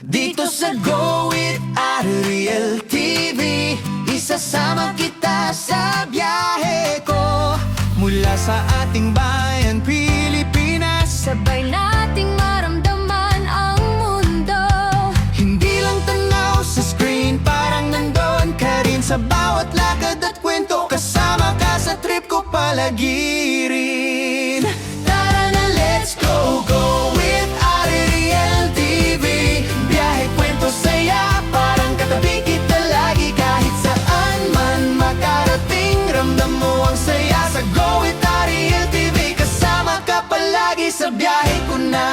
Dito sa Go With Ariel TV, isasama kita sa biyahe ko. Mula sa ating bayan, Pilipinas, Sabay nating maramdaman ang mundo. hindi lang tanaw sa screen, parang nandun ka rin sa bawat lakad at kwento. Kasama ka sa trip ko palagi rin. Tara na, let's go, Go With Ariel TV. Biyahe, kwento, saya, parang katabi kita lagi. Kahit saan man makarating, ramdam mo ang saya sa Go With Ariel TV. Kasama ka palagi sa biyahe ko na.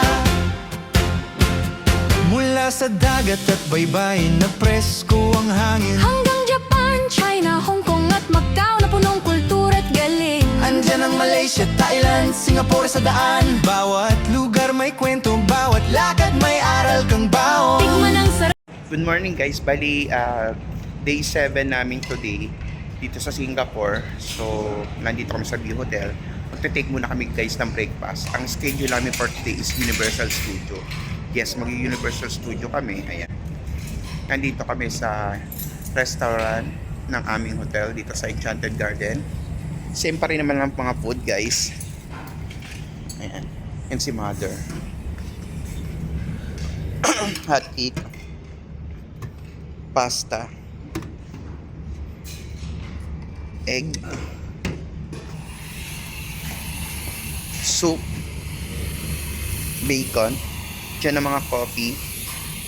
Mula sa dagat at baybayin na presko ang hangin, Hanggang Japan, China, Hong Kong at Macau na punong kultura at galing. andyan ang Malaysia, Thailand, Singapore sa daan. Bawat lugar may kwento, bawat lakad may aral kang baon. Tikman ang sarap. Good morning guys, bali day 7 namin today dito sa Singapore. So nandito kami sa View Hotel. Magte-take muna kami guys ng breakfast. Ang schedule namin for today is Universal Studio. Yes, mag-Universal Studio kami. Ayan. Nandito kami sa restaurant ng aming hotel dito sa Enchanted Garden. Same pa rin naman ang mga food guys. Ayan. Yan si Mother. Hot cake, pasta, egg, soup, bacon, dyan ang mga coffee,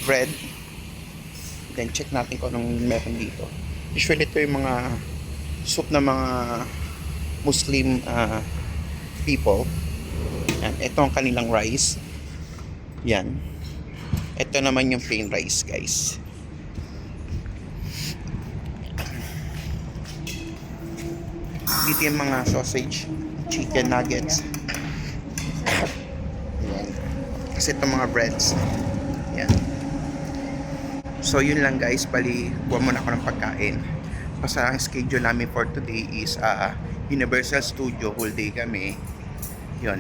bread. Then check natin kung anong meron dito. Usually ito yung mga soup na mga Muslim people. Yan. Ito ang kanilang rice. Yan. Ito naman yung plain rice guys. Dito yung mga sausage, chicken nuggets. Yan. Kasi itong mga breads. Yan. So yun lang guys, bali kuha muna ako ng pagkain. Basta ang schedule namin for today is Universal Studio, whole day kami. Yun.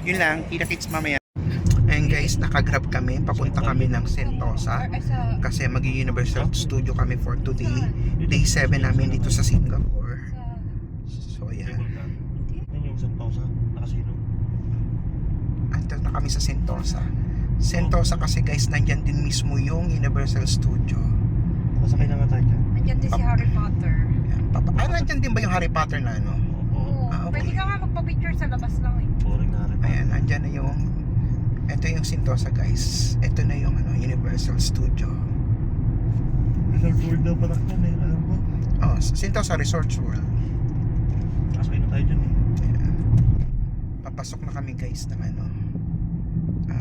Yun lang, kita-kits mamaya. Ayun guys, nakagrab kami, papunta kami ng Sentosa kasi mag-Universal Studio kami for today. Day 7 namin dito sa Singapore. So ayan. Yan yung Sentosa, nakasino. Andito na kami sa Sentosa. Sentosa kasi guys, nandyan din mismo yung Universal Studio. Nakasakay na nga tayo dyan. Nandiyan din si Harry Potter. Ayan, nandyan din ba yung Harry Potter na ano? Oo. Ah, okay. Pwede ka nga magpa-picture sa labas lang eh. Boring na rin. Ayan, nandyan na yung... Ito yung Sentosa guys. Ito na yung Universal Studio. Resort World na pala yan eh, alam ko. Oh, Sentosa Resorts World. Nakasakay na tayo dyan eh. Ayan. Papasok na kami guys ng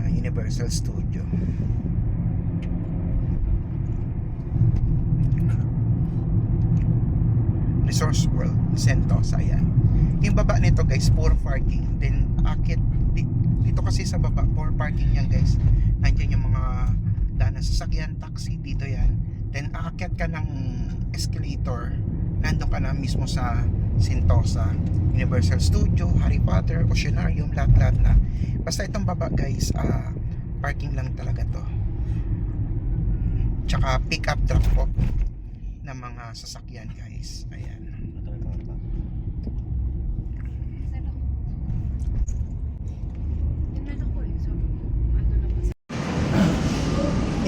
Universal Studio. Resorts World, Sentosa, ayan. Yung baba nito guys, puro parking. Then akit dito kasi sa baba, puro parking yan guys. Nandiyan yung mga daan ng sasakyan, taxi, dito yan. Then aakyat ka ng escalator, nandun ka na mismo sa Sentosa, Universal Studio, Harry Potter, Oceanarium, lahat-lahat na. Basta itong baba guys, parking lang talaga to. Tsaka pick up, drop off ng mga sasakyan guys. Ayan. Yan ako eh. So, ano naman.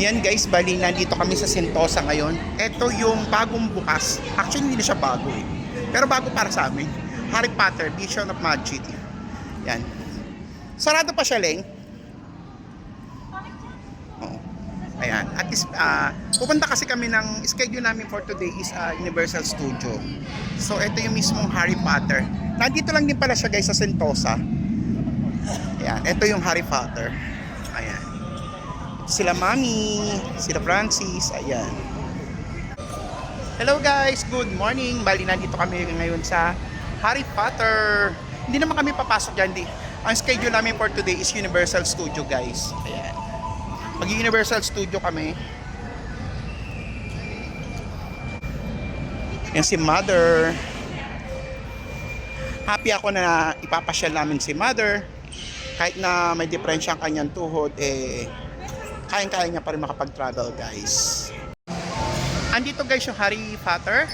Yan guys, bali nandito kami sa Sentosa ngayon. Ito yung bagong bukas. Actually hindi na siya bago eh. Pero bago para sa amin. Harry Potter, Vision of Magic. Yan. Sarado pa siya, Leng. Oo. Ayan. At is, pupunta kasi kami ng schedule namin for today is Universal Studio. So ito yung mismong Harry Potter. Nandito lang din pala siya guys sa Sentosa. Ayan. Ito yung Harry Potter. Ayan. Sila Mami, sila Francis, ayan. Hello guys, good morning. Bali nandito kami ngayon sa Harry Potter. Hindi naman kami papasok dyan. Ang schedule namin for today is Universal Studio guys. Ayan. Mag-Universal Studio kami. Yan si Mother. Happy ako na ipapasyal namin si Mother. Kahit na may diferensya ang kanyang tuhod, kayang-kaya niya pa rin makapag-travel, guys. Andito guys yung Harry Potter.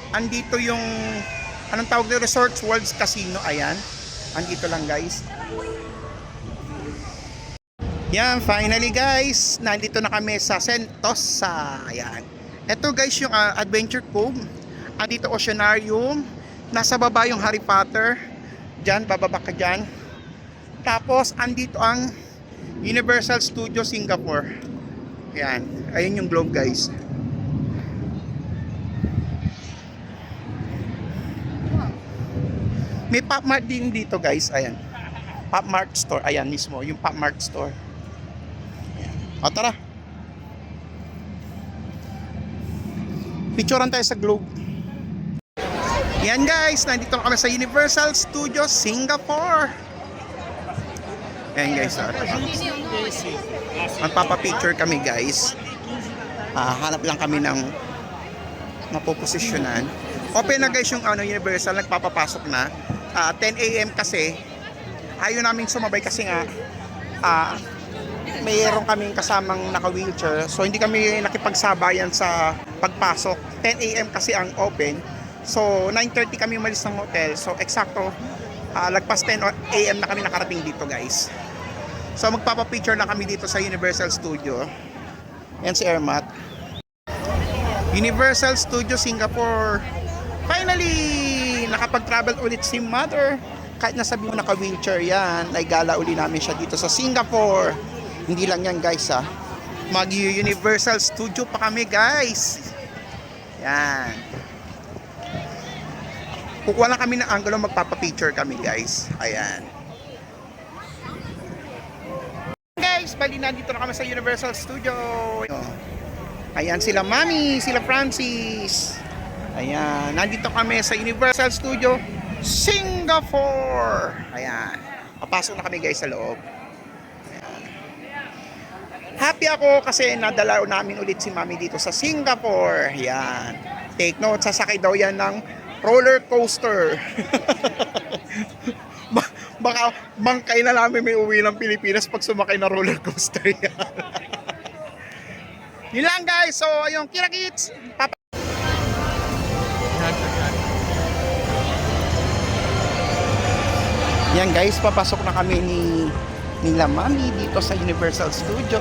Andito yung anong tawag nito, Resorts World Casino. Ayan. Andito lang guys. Yan, finally guys, nandito na kami sa Sentosa. Ayan. Ito guys yung Adventure Cove. Andito Oceanarium. Nasa baba yung Harry Potter. Diyan, bababa ka dyan. Tapos, andito ang Universal Studio Singapore. Ayan. Ayun yung globe guys. May Pop Mart din dito guys. Ayan. Pop Mart store. Ayan mismo. Yung Pop Mart store. Ayan. O tara. Picturean tayo sa globe. Yan guys. Nandito na kami sa Universal Studios Singapore. Ayan guys. Magpapapicture kami guys. Hanap lang kami ng mapoposisyonan. Open na guys yung Universal. Nagpapapasok na. 10 AM kasi ayaw namin sumabay kasi nga mayroon kaming kasamang naka-wheelchair, so hindi kami nakipagsabayan sa pagpasok. 10 AM kasi ang open, so 9:30 kami umalis ng hotel, so eksakto lagpas 10 AM na kami nakarating dito guys. So magpapapicture na kami dito sa Universal Studio. Yan si Ermat. Universal Studio Singapore. Finally, nakapag-travel ulit si Mother. Kahit nasabi mo naka-wheelchair yan, ay gala uli namin siya dito sa Singapore. Hindi lang yan guys ha. Mag-Universal Studio pa kami guys. Yan. Kukuha lang kami ng angulo, magpapapicture kami guys. Ayan. Guys, bali na dito na kami sa Universal Studio. Ayan sila Mami, sila Francis. Ayan, nandito kami sa Universal Studio Singapore. Ayan, papasok na kami guys sa loob. Ayan. Happy ako kasi nadala namin ulit si Mami dito sa Singapore. Ayan, take note, sasakay daw yan ng roller coaster. Baka bangkay na namin may uwi ng Pilipinas pag sumakay na roller coaster yan. Yun lang guys, so ayun, Kira Kids. Yan guys, papasok na kami nila Mami dito sa Universal Studio.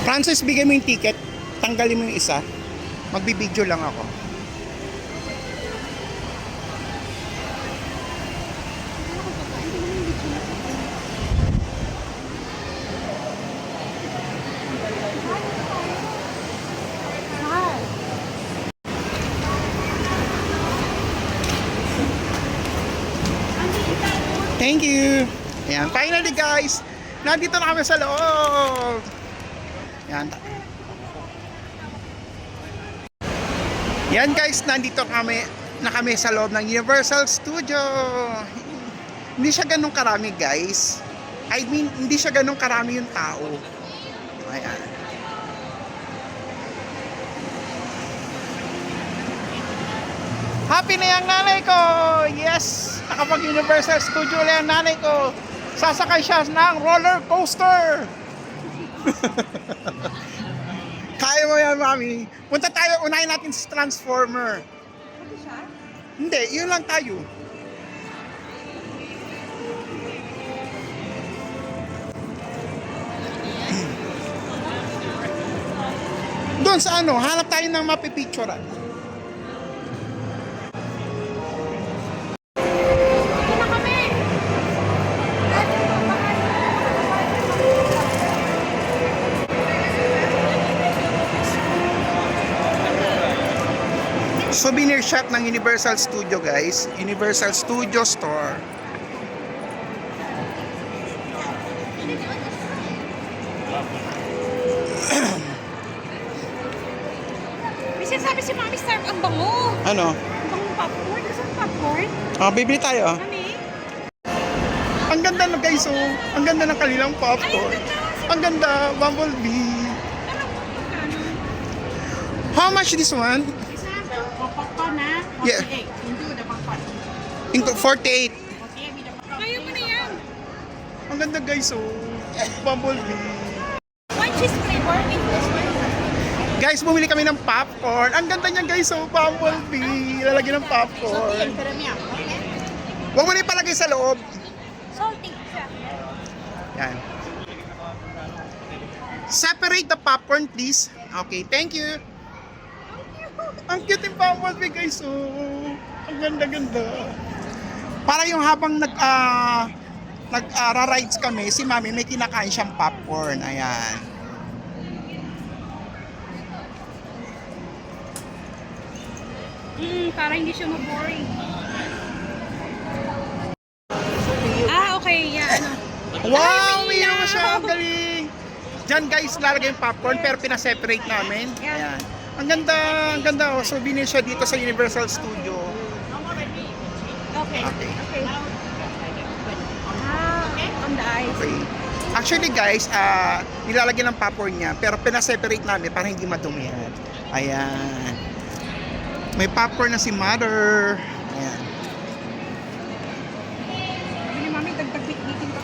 Francis, bigay mo yung ticket. Tanggalin mo yung isa. Magbibideo lang ako. Thank you. Ayan, finally guys, nandito na kami sa loob. Yan. Yan guys, nandito na kami sa loob ng Universal Studio. Hindi siya ganun karami guys. I mean, hindi siya ganun karami yung tao. Ayan. Happy na yung nanay ko! Yes! Nakapag-Universal Studio ulit ang nanay ko. Sasakay siya ng roller coaster. Kaya mo yan, Mami. Punta tayo, unahin natin sa Transformer. Ano siya? Hindi, yun lang tayo. Doon sa ano, hanap tayo ng mapipicturean. Souvenir shop ng Universal Studio guys. Universal Studio Store. May sinasabi si Mami Star, ang bango. Ano? Ang bango popcorn. Gusto mo popcorn? Oh, bibili tayo. Mami? Ang ganda na guys, oh. Ang ganda ng kanilang popcorn. Ang ganda, Bumblebee. How much this one? Isa, popcorn na. Yeah. 48. Hindi na popcorn. Into 48. Kaya mo na yan. Ang ganda guys, oh. Bumblebee. One cheese flavor in this one. Guys, bumili kami ng popcorn. Ang ganda niya guys, oh. Bumblebee. Lalagyan ng popcorn. Pero niya. Okay? Huwag mo na ipalagay sa loob. Salty. Yan. Separate the popcorn, please. Okay, thank you. Ang cute yung Bumblebee, guys. Oh. Ang ganda-ganda. Para yung habang nag-rides kami, si Mami may kinakain siyang popcorn. Ayan. Para hindi siya ma-boring. Ah, okay. Yeah, ano. Wow! May mo siya. Ang galing. Diyan guys, lalagay yung popcorn pero pinaseparate namin. Ayan. Ang ganda. Ang ganda. Oh. So, binili siya dito sa Universal Studio. Okay. Okay. Okay. On the ice. Okay. Actually guys, nilalagyan ng popcorn niya pero pinaseparate namin para hindi madumi yan. Ayan. May popcorn na si Mother. Ayan. Sabi ni Mami, dagdag bitbitin ka.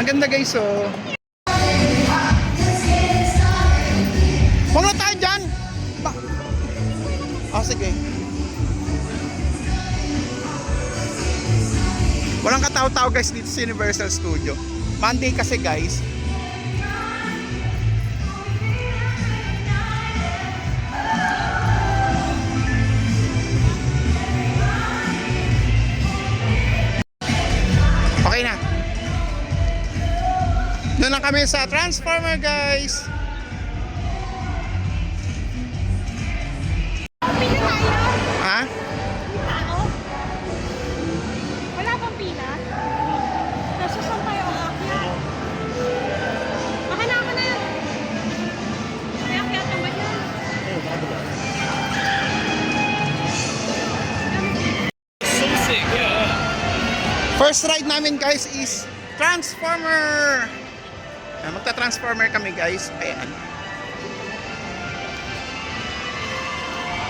Ang ganda guys, oh. Huwag na tayo dyan! Sige. Walang katao-tao guys dito sa Universal Studio. Monday kasi guys. Okay na. Doon na kami sa Transformer guys. Pila tayo? Ha? Tao? Wala bang pila? Nasa saan tayo aakyat? Baka na ako na yan. May akyatan ba yan? First ride namin guys is Transformer. Magta-Transformer kami guys. Ayan.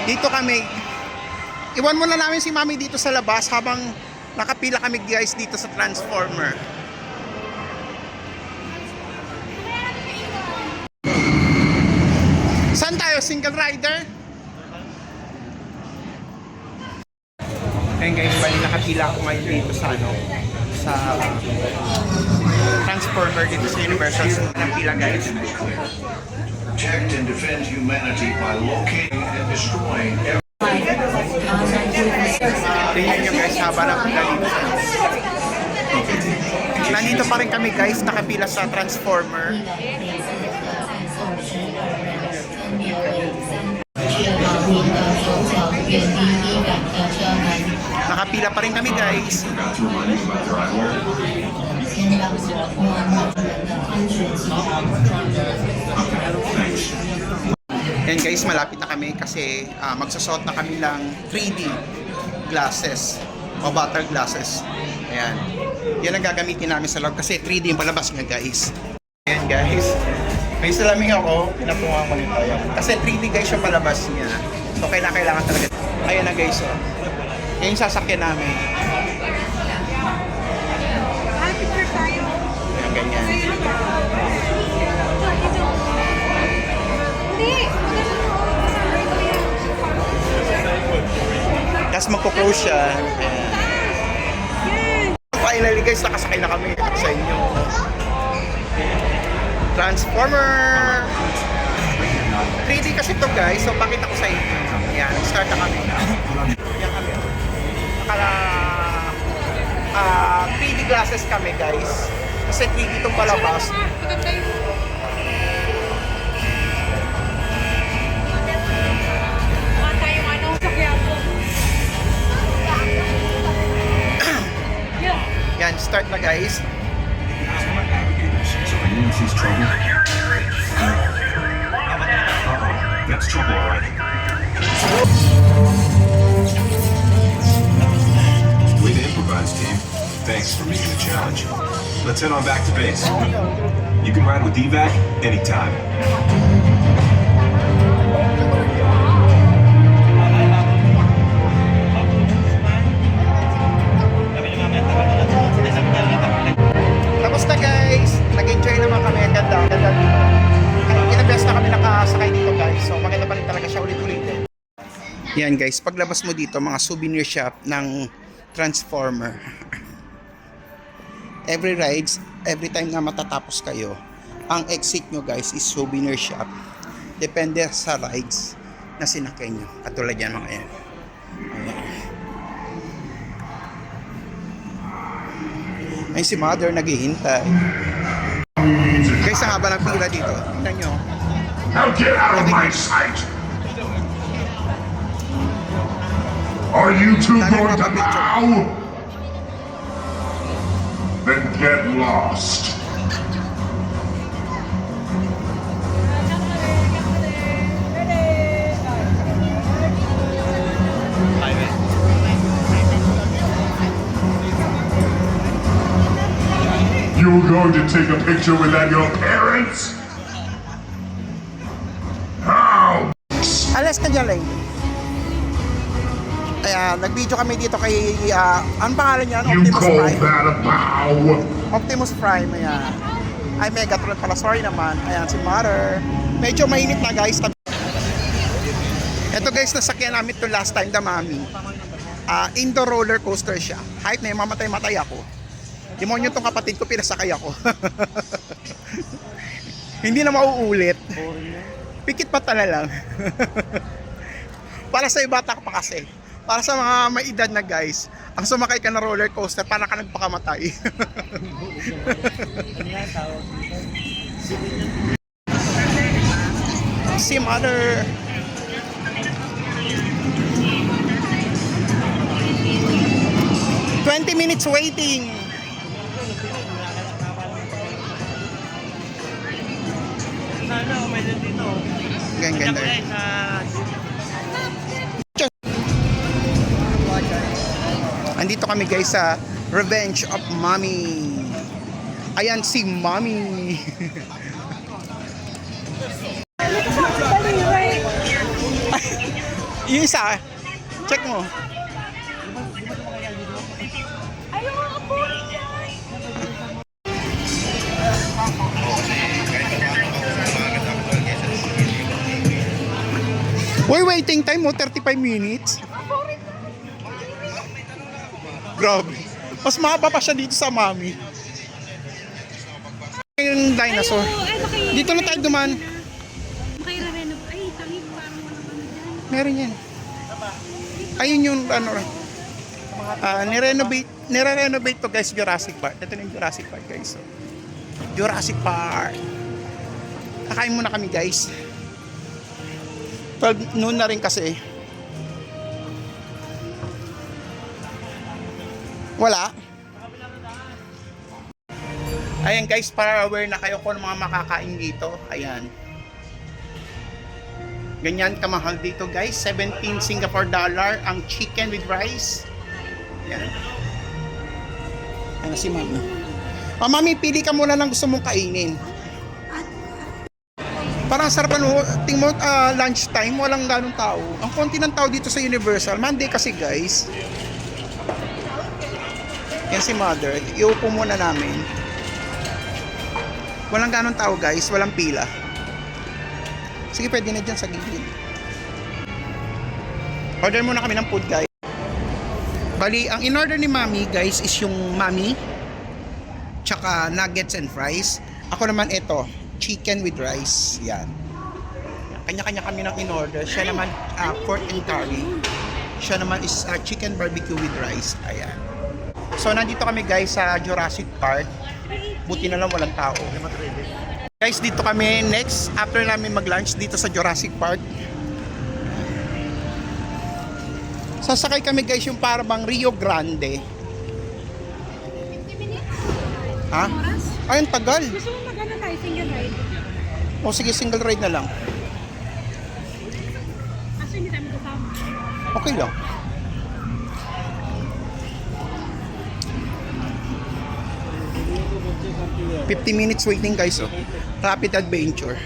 Dito kami. Iwan muna namin si Mami dito sa labas habang nakapila kami guys dito sa Transformer. Saan tayo? Single rider? Ayun guys, bali nakapila ako ngayon dito sa sa Transformer dito sa Universal Studio. Nakapila guys. Protect and defend humanity by locating and destroying every Tingnan nyo guys, haba ng pila dito. Nandito pa rin kami guys, nakapila sa Transformer. Nakapila pa rin kami guys. Yan guys, malapit na kami kasi magsusot na kami ng 3D glasses o butter glasses. Ayan. Yan ang gagamitin namin sa loob kasi 3D yung palabas nga guys. Ayan guys. May salamin ako, pinapunga ko nito. Kasi 3D guys yung palabas niya. So kailangan talaga. Ayan na guys. Oh. Yan yung sasakyan namin. Picture tayo. Ayan, ganyan. Hindi. Tapos magpo-close siya. Ayan. Finally guys, nakasakay na kami sa inyo. Transformer! 3D kasi to guys, so pakita ko sa inyo. Ayan, start na kami. Ayan kami. 3D glasses kami guys. Kasi 3D itong palabas. Maganda yun. Wala tayong ano, sakyan po. Yan, start na guys. That's trouble already. With improvised Irvine's team. Thanks for meeting the challenge. Let's head on back to base. You can ride with evac anytime. Tapos na guys, nag-enjoy naman kami. Ang ganda, ang ganda dito. Ilang beses na kami nakasakay dito guys. So maganda pa rin talaga siya ulit-ulitin. Yan guys, paglabas mo dito, mga souvenir shop ng Transformer. Every rides, every time na matatapos kayo, ang exit nyo guys is souvenir shop. Depende sa rides na sinakay nyo. Katulad yan mga yan. Ay si mother naghihintay. Guys, ang haba ng pila dito. Tingnan nyo. Now get out of my sight! Are you two going to bow? Then get lost. You going to take a picture without your parents? How? Alas ka dyan lang. Kaya nag-video kami dito kay, ang pangalan niya? You Optimus call Prime. that a bow? Optimus Prime, ayan. Ay, Megatron pala. Sorry naman. Ayan, si Mother. Medyo mainit na guys. Ito guys, nasakyan namin to last time, the Mami. Indoor roller coaster siya. Hype na yung mamatay-matay ako. Demonyo tong kapatid ko, pinasakay ako. Hindi na mauulit. Pikit pa tala lang. Para sa bata pa kasi. Para sa mga may edad na guys, ang sumakay ka na roller coaster, para ka nagpakamatay. Si Mother. "20 minutes waiting." Ganda. Andito kami guys sa Revenge of Mommy. Ayan si Mommy. Yung isa, check mo. Uy, waiting time mo 35 minutes. Grabe. Mas mahaba pa siya dito sa Mami. Yung dinosaur. Dito na tayo duman. Makira-renovate. Ay, tangi, parang walang ano dyan. Meron yan. Ayun yung ano. Nire-renovate to guys, Jurassic Park. Ito na yung Jurassic Park guys. So, Jurassic Park. Kakain muna kami guys. 12 noon na rin kasi. Wala. Ayan guys, para aware na kayo kung mga makakain dito. Ayan. Ganyan kamahal dito guys. 17 Singapore dollar ang chicken with rice. Ayan. Ayan si Mami. Mami, pili ka muna ng gusto mong kainin. Parang sarap ano, tingin mo lunch time, walang ganong tao. Ang konti ng tao dito sa Universal. Monday kasi guys. Yan si Mother. Iupo muna namin. Walang ganong tao guys, walang pila. Sige, pwede na dyan sa gilid. Order muna kami ng food guys. Bali, ang in-order ni Mami guys is yung Mami, tsaka nuggets and fries. Ako naman ito, chicken with rice. Yan. Kanya-kanya kami ng in-order. Siya naman pork and curry. Siya naman is chicken barbecue with rice. Ayan. So nandito kami guys sa Jurassic Park. Buti na lang walang tao. Guys, dito kami next after namin mag-lunch dito sa Jurassic Park. Sasakay kami guys yung parang Rio Grande. 50 minutes. Ha? Ay, ang tagal. Gusto mo mag-ano tayo, single ride? O sige, single ride na lang. Kaso hindi tayo magkasama. Okay lang. 50 minutes waiting guys, oh. Rapid adventure.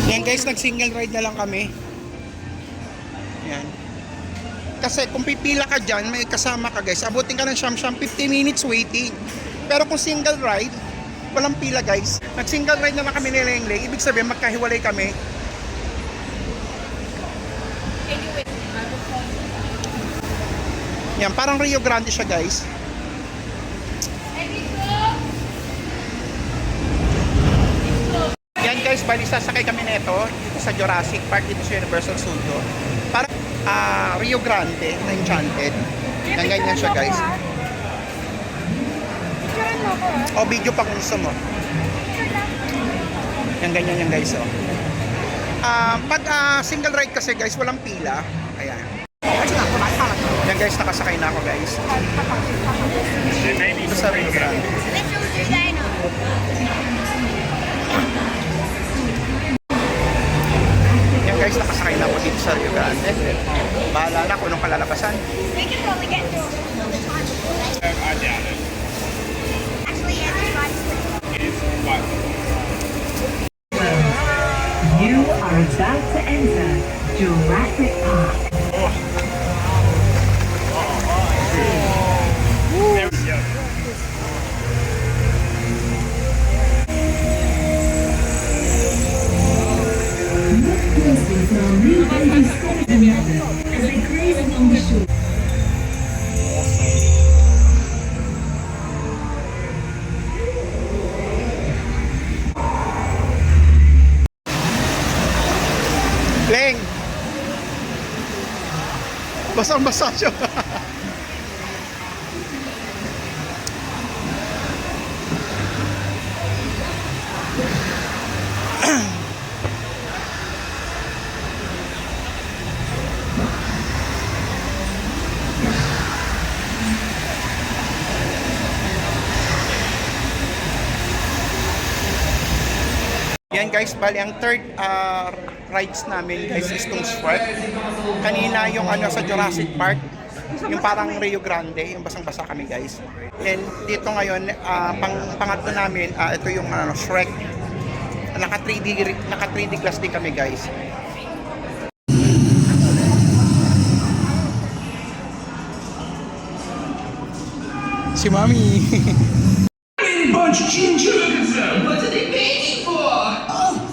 Yan guys, nag-single ride na lang kami. Yan. Kasi kung pipila ka dyan, may kasama ka guys, abutin ka ng siyam-siyam 50 minutes waiting. Pero kung single ride, walang pila guys. Nag-single ride na lang kami ni Lengleng, ibig sabihin magkahiwalay kami. Yan, parang Rio Grande siya guys. Yan guys, bali sasakay kami nito sa Jurassic Park dito sa Universal Studio. Parang Rio Grande na Enchanted. Yan, ganyan siya guys. Picturean mo ko ah. O video pa kung gusto mo. Yan, ganyan yan guys, oh. Pag single ride kasi guys, walang pila. Ayan. Yan guys, nakasakay na ako guys. Ito sa Rio Grande. Yan guys, nakasakay na ako dito sa Rio Grande. Bahala na kung anong kalalabasan. We can probably get to I doubt it. actually It's quite You are about to enter Jurassic Park. There we go. Blessings are new baby steps in heaven as they graze along the shore. Leng! Basang-basa siya. Yan guys, bali ang third rides namin guys is itong Shrek. Kanina yung sa Jurassic Park, yung parang Rio Grande, yung basang-basa kami guys. And dito ngayon, pangatlo namin, ito yung Shrek. Naka 3D glass din kami guys. Si Mami.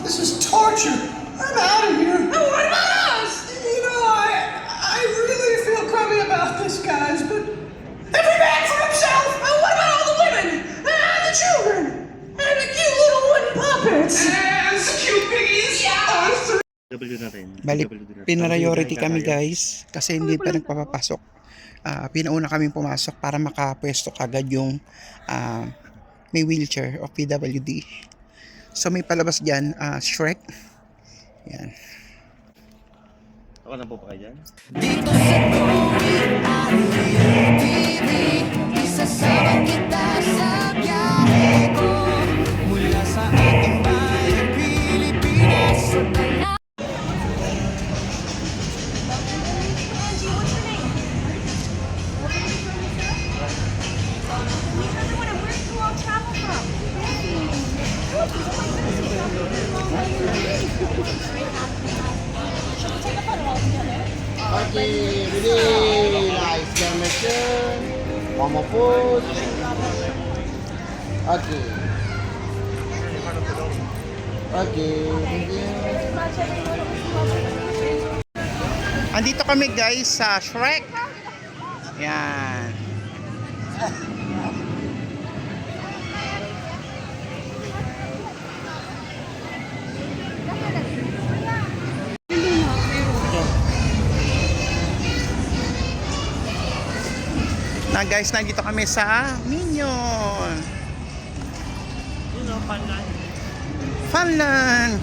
This is torture. I'm out of here. Oh, what about us? You know, I really feel crummy about this, guys, but every man for himself. Oh, what about all the women? The children? And the cute little wooden puppets? And the cute piggies? Yeah. W na rin. Bali, pinariority kami guys kasi hindi pa nagpapapasok. Pinauna kaming pumasok para makapwesto kagad yung may wheelchair of PWD. So may palabas dyan, Shrek. Yan. Ako na po pa kayo dyan? Dito sa TV, isasama kita sa biyahe ko. Mula sa ating bayan, Pilipinas. Okay, ready, nice animation, one more pose. Okay. Okay, thank you. Andito kami guys sa Shrek. Yan. Na guys, nandito kami sa Minion. Funland.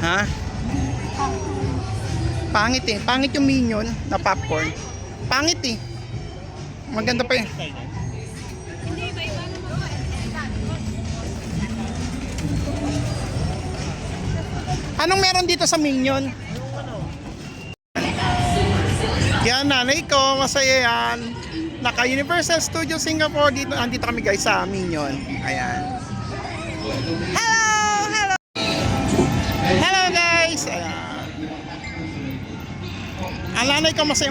Ha? Pangit eh. Pangit yung Minion na popcorn. Pangit eh. Maganda pa yun. Anong meron dito sa Minion? Ayan, nanay ko, masaya yan. Naka Universal Studio Singapore, dito, andito kami guys sa Minion. Ayan. Hello! Hello guys! Ayan. Ang nanay ko masaya.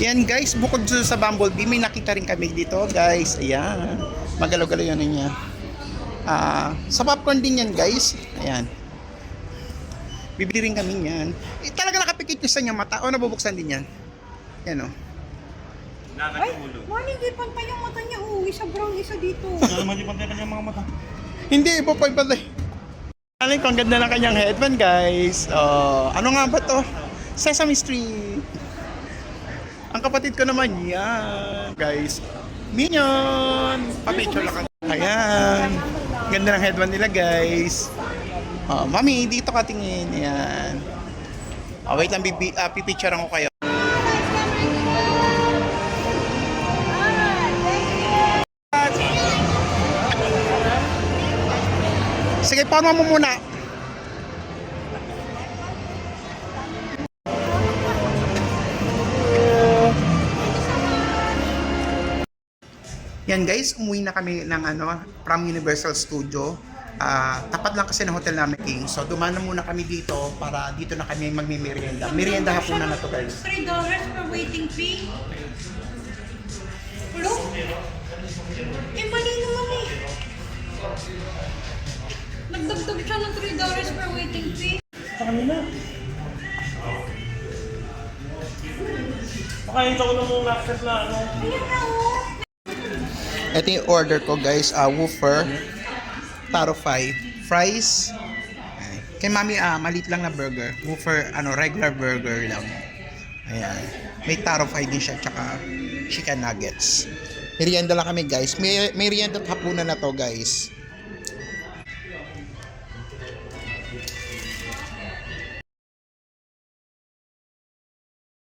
Yan guys, bukod sa Bumblebee, may nakita rin kami dito guys. Ayan. Magalaw-galaw yan niya. Sa popcorn din yan guys. Ayan. Bibili rin kami yan. Talaga nakapikit nyo sa inyong mata o nabubuksan din yan? Yan o. Ay, Mami, hindi pantay yung mata niya. Isa brown, isa dito. Ano naman yung pantay kanyang mga mata? Hindi, iba pa iba. Alam ko, ang ganda ng kanyang headband guys. Ano nga ba to? Sesame Street. Ang kapatid ko naman yan. Guys, Minion! Papicture lang kami. Ayan. Ganda ng headband nila guys. Mami, dito ka tingin. Ayan. Wait lang, pipicturean ko kayo. Sige, paano mo muna? Yan guys, umuwi na kami ng from Universal Studio. Tapat lang kasi ng hotel namin King. So dumana muna kami dito para dito na kami magme-merienda. Merienda hapunan na to guys. $3 per waiting fee. Look. Mali naman eh. Nagdagdag siya ng $3 per waiting fee. Makahinta ko na mong access na ano. Ayan na oh. Ito yung order ko guys, woofer, taro 5, fries. Kay mami, maliit lang na burger. Woofer, regular burger lang. Ayan. May taro 5 din siya, tsaka chicken nuggets. Merienda lang kami guys. Merienda at hapunan na to guys.